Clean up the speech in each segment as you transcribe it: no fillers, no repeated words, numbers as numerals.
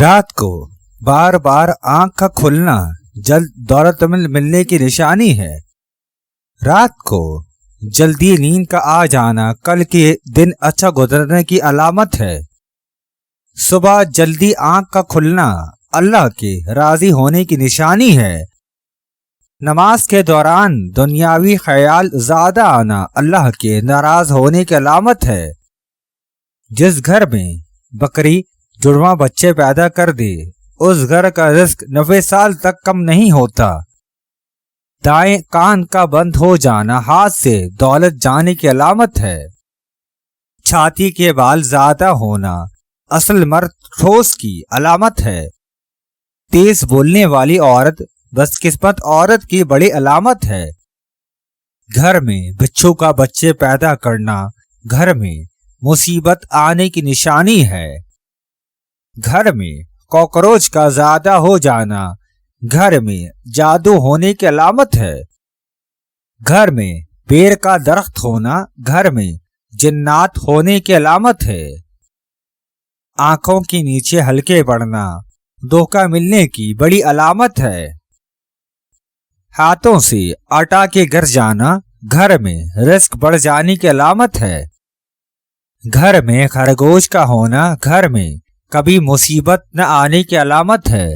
رات کو بار بار آنکھ کا کھلنا جلد دولت ملنے کی نشانی ہے۔ رات کو جلدی نیند کا آ جانا کل کے دن اچھا گزرنے کی علامت ہے۔ صبح جلدی آنکھ کا کھلنا اللہ کے راضی ہونے کی نشانی ہے۔ نماز کے دوران دنیاوی خیال زیادہ آنا اللہ کے ناراض ہونے کی علامت ہے۔ جس گھر میں بکری جڑواں بچے پیدا کر دے اس گھر کا رزق 90 سال تک کم نہیں ہوتا۔ دائیں کان کا بند ہو جانا ہاتھ سے دولت جانے کی علامت ہے۔ چھاتی کے بال زیادہ ہونا اصل مرد ٹھوس کی علامت ہے۔ تیز بولنے والی عورت بدقسمت عورت کی بڑی علامت ہے۔ گھر میں بچھو کا بچے پیدا کرنا گھر میں مصیبت آنے کی نشانی ہے۔ گھر میں کاکروچ کا زیادہ ہو جانا گھر میں جادو ہونے کی علامت ہے۔ گھر میں بیر کا درخت ہونا گھر میں جنات ہونے کی علامت ہے۔ آنکھوں کے نیچے ہلکے پڑنا دھوکہ ملنے کی بڑی علامت ہے۔ ہاتھوں سے آٹا کے گر جانا گھر میں رزق بڑھ جانے کی علامت ہے۔ گھر میں خرگوش کا ہونا گھر میں کبھی مصیبت نہ آنے کی علامت ہے۔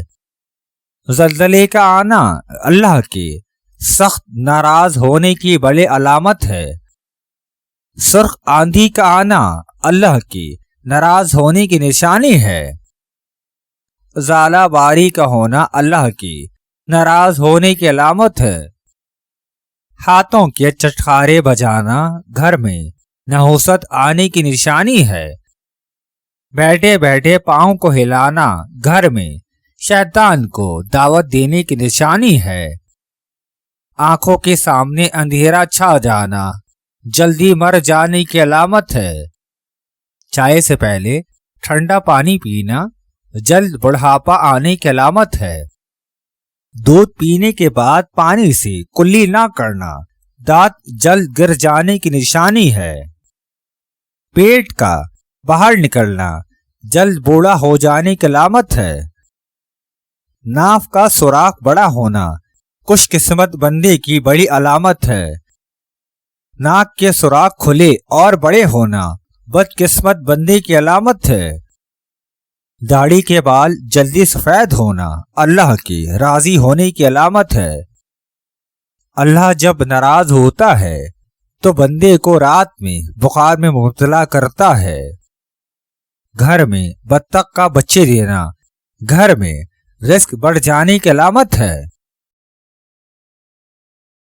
زلزلے کا آنا اللہ کے سخت ناراض ہونے کی بڑی علامت ہے۔ سرخ آندھی کا آنا اللہ کے ناراض ہونے کی نشانی ہے۔ ژالہ باری کا ہونا اللہ کی ناراض ہونے کی علامت ہے۔ ہاتھوں کے چٹخارے بجانا گھر میں نحوست آنے کی نشانی ہے۔ بیٹھے بیٹھے پاؤں کو ہلانا گھر میں شیطان کو دعوت دینے کی نشانی ہے۔ آنکھوں کے سامنے اندھیرا چھا جانا جلدی مر جانے کی علامت ہے۔ چائے سے پہلے ٹھنڈا پانی پینا جلد بڑھاپا آنے کی علامت ہے۔ دودھ پینے کے بعد پانی سے کلی نہ کرنا دانت جلد گر جانے کی نشانی ہے۔ پیٹ کا باہر نکلنا جلد بوڑھا ہو جانے کی علامت ہے۔ ناف کا سوراخ بڑا ہونا خوش قسمت بندے کی بڑی علامت ہے۔ ناک کے سوراخ کھلے اور بڑے ہونا بد قسمت بندے کی علامت ہے۔ داڑھی کے بال جلدی سفید ہونا اللہ کے راضی ہونے کی علامت ہے۔ اللہ جب ناراض ہوتا ہے تو بندے کو رات میں بخار میں مبتلا کرتا ہے۔ گھر میں بطخ کا بچے دینا گھر میں رزق بڑھ جانے کی علامت ہے۔